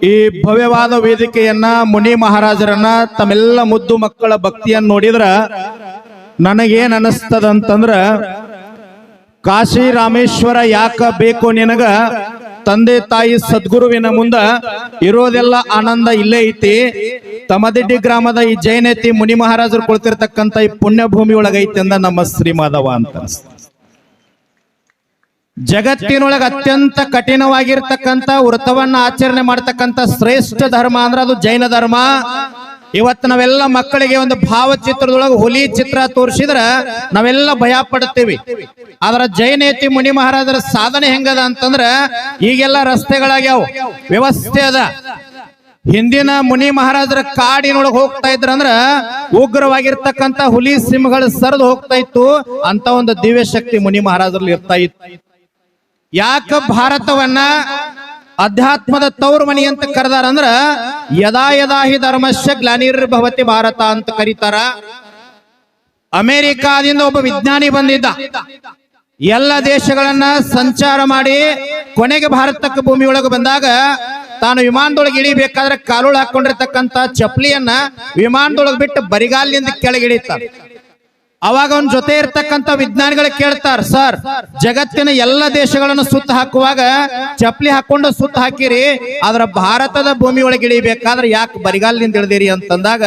ಈ ಭವ್ಯವಾದ ವೇದಿಕೆಯನ್ನ ಮುನಿ ಮಹಾರಾಜರನ್ನ ತಮ್ಮೆಲ್ಲ ಮುದ್ದು ಮಕ್ಕಳ ಭಕ್ತಿಯನ್ನು ನೋಡಿದ್ರ ನನಗೇನ್ ಅನಿಸ್ತದಂತಂದ್ರ ಕಾಶಿ ರಾಮೇಶ್ವರ ಯಾಕ ಬೇಕು ನಿನಗ ತಂದೆ ತಾಯಿ ಸದ್ಗುರುವಿನ ಮುಂದ ಇರೋದೆಲ್ಲ ಆನಂದ ಇಲ್ಲೇ ಐತಿ. ತಮದಿಡ್ಡಿ ಗ್ರಾಮದ ಈ ಜೈನೇತಿ ಮುನಿ ಮಹಾರಾಜರು ಕೊಳ್ತಿರ್ತಕ್ಕಂಥ ಈ ಪುಣ್ಯ ಭೂಮಿ ಒಳಗೈತಿ ಅಂದ ನಮ್ಮ ಶ್ರೀ ಮಾಧವ ಅಂತ. ಜಗತ್ತಿನೊಳಗೆ ಅತ್ಯಂತ ಕಠಿಣವಾಗಿರ್ತಕ್ಕಂಥ ವ್ರತವನ್ನ ಆಚರಣೆ ಮಾಡ್ತಕ್ಕಂಥ ಶ್ರೇಷ್ಠ ಧರ್ಮ ಅಂದ್ರೆ ಅದು ಜೈನ ಧರ್ಮ. ಇವತ್ತು ನಾವೆಲ್ಲ ಮಕ್ಕಳಿಗೆ ಒಂದು ಭಾವಚಿತ್ರದೊಳಗೆ ಹುಲಿ ಚಿತ್ರ ತೋರಿಸಿದ್ರ ನಾವೆಲ್ಲ ಭಯ ಪಡ್ತೀವಿ. ಆದ್ರ ಜೈನೇತಿ ಮುನಿ ಮಹಾರಾಜರ ಸಾಧನೆ ಹೆಂಗದ ಅಂತಂದ್ರ ಈಗೆಲ್ಲ ರಸ್ತೆಗಳಾಗ್ಯಾವ, ವ್ಯವಸ್ಥೆ ಅದ. ಹಿಂದಿನ ಮುನಿ ಮಹಾರಾಜರ ಕಾಡಿನೊಳಗೆ ಹೋಗ್ತಾ ಇದ್ರಂದ್ರ ಉಗ್ರವಾಗಿರ್ತಕ್ಕಂಥ ಹುಲಿ ಸಿಂಹಗಳು ಸರಿದು ಹೋಗ್ತಾ ಇತ್ತು. ಅಂತ ಒಂದು ದಿವ್ಯ ಶಕ್ತಿ ಮುನಿ ಮಹಾರಾಜರಲ್ಲಿ ಇರ್ತಾ ಇತ್ತು. ಯಾಕ ಭಾರತವನ್ನ ಅಧ್ಯಾತ್ಮದ ತೌರ್ ಮನಿ ಅಂತ ಕರೆದಾರ ಅಂದ್ರ ಯದಾ ಯದಾ ಹಿ ಧರ್ಮಸ್ಯ ಗ್ಲಾನಿರ್ಭವತಿ ಭಾರತ ಅಂತ ಕರೀತಾರ. ಅಮೆರಿಕಾದಿಂದ ಒಬ್ಬ ವಿಜ್ಞಾನಿ ಬಂದಿದ್ದ, ಎಲ್ಲ ದೇಶಗಳನ್ನ ಸಂಚಾರ ಮಾಡಿ ಕೊನೆಗೆ ಭಾರತಕ್ಕೆ ಭೂಮಿಯೊಳಗೆ ಬಂದಾಗ ತಾನು ವಿಮಾನದೊಳಗೆ ಇಳಿಬೇಕಾದ್ರೆ ಕಾಲುಳ ಹಾಕೊಂಡಿರ್ತಕ್ಕಂಥ ಚಪ್ಪಲಿಯನ್ನ ವಿಮಾನದೊಳಗೆ ಬಿಟ್ಟು ಬರಿಗಾಲಿನಿಂದ ಕೆಳಗಿಳಿತಾರ. ಅವಾಗ ಅವನ ಜೊತೆ ಇರ್ತಕ್ಕಂಥ ವಿಜ್ಞಾನಿಗಳು ಕೇಳ್ತಾರ, ಸರ್ ಜಗತ್ತಿನ ಎಲ್ಲ ದೇಶಗಳನ್ನು ಸುತ್ತ ಹಾಕುವಾಗ ಚಪ್ಪಲಿ ಹಾಕೊಂಡು ಸುತ್ತ ಹಾಕಿರಿ, ಆದ್ರ ಭಾರತದ ಭೂಮಿ ಒಳಗೆ ಇಳಿಬೇಕಾದ್ರೆ ಯಾಕೆ ಬರಿಗಾಲಿನಿಂದ ಇಳಿದಿರಿ ಅಂತಂದಾಗ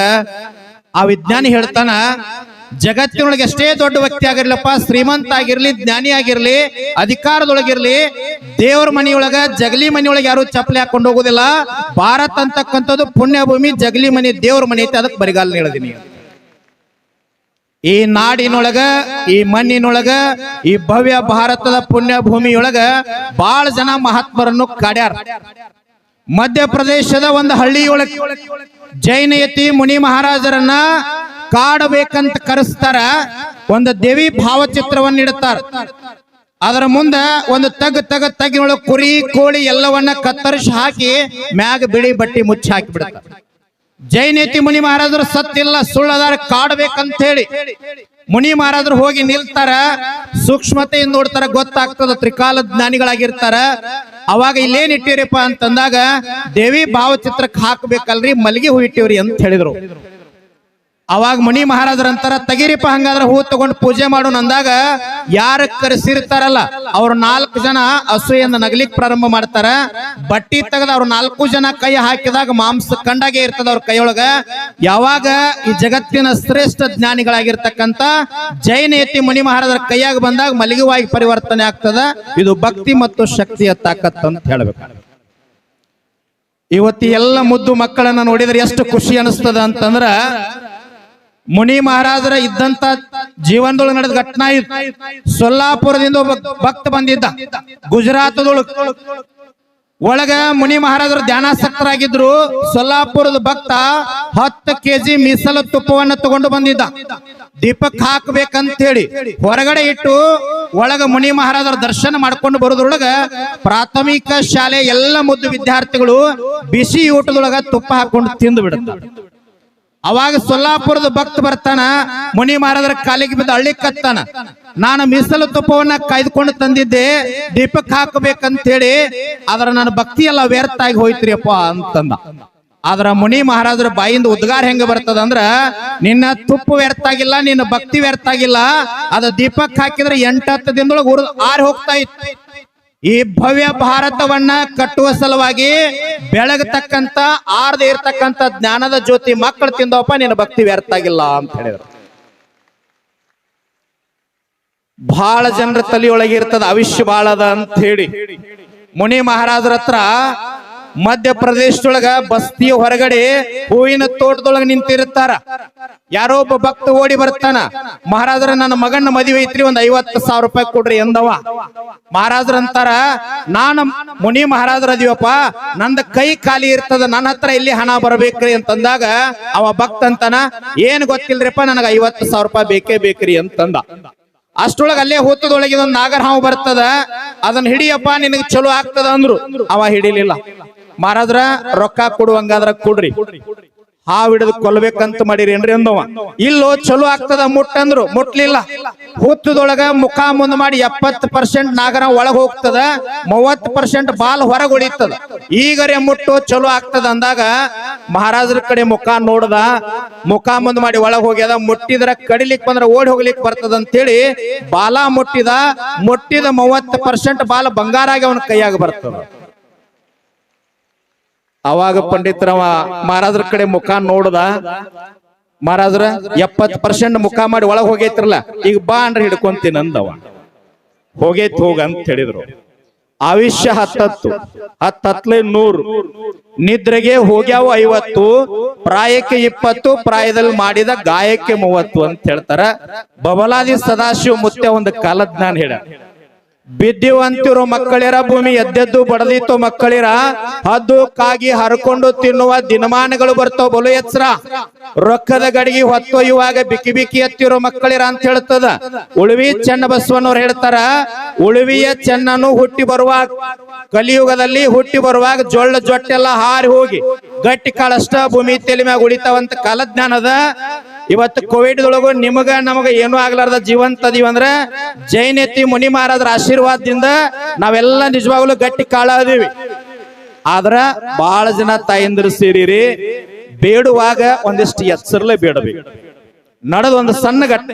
ಆ ವಿಜ್ಞಾನಿ ಹೇಳ್ತಾನ, ಜಗತ್ತಿನೊಳಗೆ ಎಷ್ಟೇ ದೊಡ್ಡ ವ್ಯಕ್ತಿ ಆಗಿರ್ಲಪ್ಪ, ಶ್ರೀಮಂತ ಆಗಿರ್ಲಿ, ಜ್ಞಾನಿ ಆಗಿರ್ಲಿ, ಅಧಿಕಾರದೊಳಗಿರ್ಲಿ, ದೇವ್ರ ಮನಿಯೊಳಗ ಜಗಲಿ ಮನಿಯೊಳಗೆ ಯಾರು ಚಪ್ಪಲಿ ಹಾಕೊಂಡು ಹೋಗುದಿಲ್ಲ. ಭಾರತ ಅಂತಕ್ಕಂಥದ್ದು ಪುಣ್ಯ ಭೂಮಿ, ಜಗಲಿ ಮನಿ ದೇವ್ರ ಮನಿ ಐತೆ, ಅದಕ್ಕೆ ಬರಿಗಾಲಿನ ಇಳಿದೀನಿ. ಈ ನಾಡಿನೊಳಗ, ಈ ಮಣ್ಣಿನೊಳಗ, ಈ ಭವ್ಯ ಭಾರತದ ಪುಣ್ಯ ಭೂಮಿಯೊಳಗ ಬಹಳ ಜನ ಮಹಾತ್ಮರನ್ನು ಕಾಡ್ಯಾರ. ಮಧ್ಯಪ್ರದೇಶದ ಒಂದು ಹಳ್ಳಿಯೊಳಗೆ ಜೈನಯತಿ ಮುನಿ ಮಹಾರಾಜರನ್ನ ಕಾಡಬೇಕಂತ ಕರೆಸ್ತಾರ. ಒಂದು ದೇವಿ ಭಾವಚಿತ್ರವನ್ನು ಇಡುತ್ತಾರ. ಅದರ ಮುಂದ ಒಂದು ತಗ್ಗಿನೊಳಗೆ ಕುರಿ ಕೋಳಿ ಎಲ್ಲವನ್ನ ಕತ್ತರಿಸಿ ಹಾಕಿ ಮ್ಯಾಗ ಬಿಳಿ ಬಟ್ಟಿ ಮುಚ್ಚಿ ಹಾಕಿ ಬಿಡ್ತಾರ. ಜೈನೇತಿ ಮುನಿ ಮಹಾರಾಜರು ಸತ್ತಿಲ್ಲ, ಸುಳ್ಳದಾರ, ಕಾಡ್ಬೇಕಂತ ಹೇಳಿ ಮುನಿ ಮಹಾರಾಜರು ಹೋಗಿ ನಿಲ್ತಾರ. ಸೂಕ್ಷ್ಮತೆಯಿಂದ ನೋಡ್ತಾರ, ಗೊತ್ತಾಗ್ತದ ತ್ರಿಕಾಲ ಜ್ಞಾನಿಗಳಾಗಿರ್ತಾರ. ಅವಾಗ ಇಲ್ಲೇನ್ ಇಟ್ಟಿರಿಪ್ಪ ಅಂತಂದಾಗ ದೇವಿ ಭಾವಚಿತ್ರಕ್ಕೆ ಹಾಕ್ಬೇಕಲ್ರಿ, ಮಲ್ಲಿಗೆ ಹೂ ಇಟ್ಟಿವ್ರಿ ಅಂತ ಹೇಳಿದ್ರು. ಅವಾಗ ಮುನಿ ಮಹಾರಾಜರಂತಾರ, ತೆಗಿರಿಪ್ಪ ಹಂಗಾದ್ರೆ ಹೂ ತಗೊಂಡು ಪೂಜೆ ಮಾಡೋಣ ಅಂದಾಗ ಯಾರ ಕರೆಸಿರ್ತಾರಲ್ಲ ಅವ್ರು 4 ಜನ ಅಸೂಯೆಯಿಂದ ನಗಲಿಕ್ ಪ್ರಾರಂಭ ಮಾಡ್ತಾರ. ಬಟ್ಟಿ ತೆಗೆದ ಅವ್ರು 4 ಜನ ಕೈ ಹಾಕಿದಾಗ ಮಾಂಸ ಕಂಡಾಗೆ ಇರ್ತದ ಅವ್ರ ಕೈಯೊಳಗ. ಯಾವಾಗ ಈ ಜಗತ್ತಿನ ಶ್ರೇಷ್ಠ ಜ್ಞಾನಿಗಳಾಗಿರ್ತಕ್ಕಂಥ ಜೈನೇತಿ ಮುನಿ ಮಹಾರಾಜರ ಕೈಯಾಗ ಬಂದಾಗ ಮಲ್ಲಿಗೆವಾಗಿ ಪರಿವರ್ತನೆ ಆಗ್ತದ. ಇದು ಭಕ್ತಿ ಮತ್ತು ಶಕ್ತಿಯ ತಾಕತ್ತು ಅಂತ ಹೇಳ್ಬೇಕು. ಇವತ್ತು ಎಲ್ಲ ಮುದ್ದು ಮಕ್ಕಳನ್ನ ನೋಡಿದ್ರೆ ಎಷ್ಟು ಖುಷಿ ಅನಿಸ್ತದ ಅಂತಂದ್ರ ಮುನಿ ಮಹಾರಾಜರ ಇದ್ದಂತ ಜೀವನದೊಳಗೆ ನಡೆದ ಘಟನಾ ಇತ್ತು. ಸೊಲ್ಲಾಪುರದಿಂದ ಒಬ್ಬ ಭಕ್ತ ಬಂದಿದ್ದ, ಗುಜರಾತದೊಳಗೆ ಒಳಗ ಮುನಿ ಮಹಾರಾಜರು ಧ್ಯಾನಾಸಕ್ತರಾಗಿದ್ರು. ಸೊಲ್ಲಾಪುರದ ಭಕ್ತ 10 kg ಮೀಸಲು ತುಪ್ಪವನ್ನ ತಗೊಂಡು ಬಂದಿದ್ದ. ದೀಪಕ್ ಹಾಕ್ಬೇಕಂತ ಹೇಳಿ ಹೊರಗಡೆ ಇಟ್ಟು ಒಳಗ ಮುನಿ ಮಹಾರಾಜರ ದರ್ಶನ ಮಾಡ್ಕೊಂಡು ಬರೋದ್ರೊಳಗ ಪ್ರಾಥಮಿಕ ಶಾಲೆ ಎಲ್ಲ ಮುದ್ದು ವಿದ್ಯಾರ್ಥಿಗಳು ಬಿಸಿ ಊಟದೊಳಗ ತುಪ್ಪ ಹಾಕೊಂಡು ತಿಂದು ಬಿಡುತ್ತಾರೆ. ಅವಾಗ ಸೊಲ್ಲಾಪುರದ ಭಕ್ತ ಬರ್ತಾನ, ಮುನಿ ಮಹಾರಾಜರ ಕಾಲಿಗೆ ಬಿದ್ದು ಅಳ್ಳಿಕತ್ತಾನ, ನಾನು ಮೀಸಲು ತುಪ್ಪವನ್ನ ಕಾಯ್ದುಕೊಂಡು ತಂದಿದ್ದೆ, ದೀಪಕ್ ಹಾಕಬೇಕಂತ ಹೇಳಿ, ಆದ್ರ ನನ್ನ ಭಕ್ತಿ ಎಲ್ಲ ವ್ಯರ್ಥ ಆಗಿ ಹೋಯ್ತ್ರಿಯಪ್ಪ ಅಂತಂದ. ಆದ್ರ ಮುನಿ ಮಹಾರಾಜರ ಬಾಯಿಂದ ಉದ್ಗಾರ ಹೆಂಗ ಬರ್ತದ ಅಂದ್ರ, ನಿನ್ನ ತುಪ್ಪ ವ್ಯರ್ಥ ಆಗಿಲ್ಲ, ನಿನ್ನ ಭಕ್ತಿ ವ್ಯರ್ಥ ಆಗಿಲ್ಲ, ಅದ ದೀಪಕ್ ಹಾಕಿದ್ರೆ 8-10 ದಿನದೊಳಗೆ ಉರಿದು ಆರಿ ಹೋಗ್ತಾ ಇತ್ತು. ಈ ಭವ್ಯ ಭಾರತವನ್ನ ಕಟ್ಟುವ ಸಲುವಾಗಿ ಬೆಳಗತಕ್ಕಂತ ಆರ್ದೇ ಇರ್ತಕ್ಕಂಥ ಜ್ಞಾನದ ಜ್ಯೋತಿ ಮಕ್ಕಳು ತಿಂದವಪ್ಪ, ನಿನ್ನ ಭಕ್ತಿ ವ್ಯರ್ಥ ಆಗಿಲ್ಲ ಅಂತ ಹೇಳಿದ್ರು. ಬಹಳ ಜನರ ತಲೆಯೊಳಗೆ ಇರ್ತದ ಅವಿಷ್ಯ ಬಾಳದ ಅಂತ ಹೇಳಿ ಮುನಿ ಮಹಾರಾಜರ ಹತ್ರ ಮಧ್ಯಪ್ರದೇಶದೊಳಗ ಬಸ್ತಿಯ ಹೊರಗಡೆ ಹೂವಿನ ತೋಟದೊಳಗೆ ನಿಂತಿರ್ತಾರ. ಯಾರೋ ಒಬ್ಬ ಭಕ್ತ ಓಡಿ ಬರ್ತಾನ, ಮಹಾರಾಜರ ನನ್ನ ಮಗನ ಮದುವೆ ಐತ್ರಿ, ಒಂದ್ 50,000 ರೂಪಾಯಿ ಕೊಡ್ರಿ ಎಂದವ. ಮಹಾರಾಜರ ಅಂತಾರ, ನಾನು ಮುನಿ ಮಹಾರಾಜರ ಅದೀವಪ್ಪ, ನಂದ ಕೈ ಖಾಲಿ ಇರ್ತದ, ನನ್ನ ಹತ್ರ ಇಲ್ಲಿ ಹಣ ಬರ್ಬೇಕ್ರಿ ಅಂತಂದಾಗ ಅವ ಭಕ್ತ ಅಂತಾನ, ಏನ್ ಗೊತ್ತಿಲ್ರಿಪ್ಪ, ನನಗ 50,000 ರೂಪಾಯಿ ಬೇಕೇ ಬೇಕ್ರಿ ಅಂತಂದ. ಅಷ್ಟೊಳಗ ಅಲ್ಲೇ ಹೊತ್ತದೊಳಗೆ ಒಂದು ನಾಗರ ಹಾವು ಬರ್ತದ, ಅದನ್ನ ಹಿಡಿಯಪ್ಪ ನಿನಗೆ ಚಲೋ ಆಗ್ತದ ಅಂದ್ರು. ಅವ ಹಿಡಿಲಿಲ್ಲ. ಮಹಾರಾಜರ ರೊಕ್ಕ ಕೊಡುವಂಗಾದ್ರ ಕೊಡ್ರಿ. ಹಾವು ಹಿಡಿದು ಕೊಲ್ಬೇಕಂತ ಮಾಡಿರಿ ಏನ್ರಿ ಅಂದವ. ಇಲ್ಲೋ ಚಲೋ ಆಗ್ತದ ಮುಟ್ಟಂದ್ರು ಮುಟ್ಲಿಲ್ಲ. ಹುತ್ತದೊಳಗ ಮುಖ ಮುಂದ್ ಮಾಡಿ 70% ನಾಗರ ಒಳಗ್ ಹೋಗ್ತದ, 30% ಬಾಲ್ ಹೊರಗ್ ಉಳಿತದ. ಈಗರೆ ಮುಟ್ಟು ಚಲೋ ಆಗ್ತದ ಅಂದಾಗ ಮಹಾರಾಜರ ಕಡೆ ಮುಖ ನೋಡ್ದ, ಮುಖ ಮುಂದ್ ಮಾಡಿ ಒಳಗ್ ಹೋಗ್ಯದ. ಮುಟ್ಟಿದ್ರ ಕಡಿಲಿಕ್ ಬಂದ್ರ ಓಡಿ ಹೋಗ್ಲಿಕ್ ಬರ್ತದ ಅಂತೇಳಿ ಬಾಲ ಮುಟ್ಟಿದ 30% ಬಾಲ ಬಂಗಾರ ಆಗಿ ಅವನ ಕೈಯಾಗ ಬರ್ತದ. ಅವಾಗ ಪಂಡಿತರವ ಮಹಾರಾಜರ ಕಡೆ ಮುಖ ನೋಡ್ದ. ಮಹಾರಾಜರ 70% ಮುಖ ಮಾಡಿ ಒಳಗ್ ಹೋಗೈತ್ರಲ್ಲ, ಈಗ ಬಾ ಅಂದ್ರೆ ಹಿಡ್ಕೊಂತೀನಿ ಅಂದವ. ಹೋಗೈತ್ ಹೋಗ ಅಂತ ಹೇಳಿದ್ರು. ಆಯುಷ್ಯ 10 100 ನಿದ್ರೆಗೆ ಹೋಗ್ಯಾವ 50, ಪ್ರಾಯಕ್ಕೆ 20, ಪ್ರಾಯದಲ್ಲಿ ಮಾಡಿದ ಗಾಯಕ್ಕೆ 30 ಅಂತ ಹೇಳ್ತಾರ. ಬಬಲಾದಿ ಸದಾಶಿವ ಮುತ್ಯ ಒಂದು ಕಾಲಜ್ಞಾನ ಹೇಳ. ಬಿದ್ದಿವಂತಿರೋ ಮಕ್ಕಳಿರ ಭೂಮಿ ಎದ್ದೆದ್ದು ಬಡದಿತ್ತು ಮಕ್ಕಳಿರ, ಹದ್ದು ಕಾಗಿ ಹರ್ಕೊಂಡು ತಿನ್ನುವ ದಿನಮಾನಗಳು ಬರ್ತಾವ ಬಲು ಎಚ್ಚರ. ರೊಕ್ಕದ ಗಡಿಗೆ ಹೊತ್ತೊಯ್ಯುವಾಗ ಬಿಕ್ಕಿ ಬಿಕ್ಕಿ ಎತ್ತಿರೋ ಮಕ್ಕಳಿರ ಅಂತ ಹೇಳ್ತದ. ಉಳುವಿ ಚೆನ್ನ ಬಸವನವ್ರು ಹೇಳ್ತಾರ, ಉಳುವಿಯ ಚೆನ್ನನು ಹುಟ್ಟಿ ಬರುವಾಗ, ಕಲಿಯುಗದಲ್ಲಿ ಹುಟ್ಟಿ ಬರುವಾಗ ಜೊಳ್ಳ ಜೊಟ್ಟೆಲ್ಲ ಹಾರಿ ಹೋಗಿ ಗಟ್ಟಿ ಕಾಳಷ್ಟ ಭೂಮಿ ತೆಲಿ ಮ್ಯಾಗ ಉಳಿತಾವಂತ ಕಾಲಜ್ಞಾನದ. ಇವತ್ತು ಕೋವಿಡ್ದೊಳಗು ನಿಮಗ ನಮಗ ಏನೂ ಆಗ್ಲಾರ್ದ ಜೀವಂತ ಅದೀವಂದ್ರ ಜೈನತಿ ಮುನಿ ಮಹಾರಾಜರ ಆಶೀರ್ವಾದದಿಂದ ನಾವೆಲ್ಲ ನಿಜವಾಗ್ಲೂ ಗಟ್ಟಿ ಕಾಳ ಅದೀವಿ. ಆದ್ರ ಬಹಳ ಜನ ತಾಯಂದಿರು ಸೇರಿರಿ, ಬೇಡುವಾಗ ಒಂದಿಷ್ಟು ಎಚ್ಚರಲೇ ಬೇಡಬೇಕು. ನಡೆದ ಒಂದು ಸಣ್ಣ ಘಟನೆ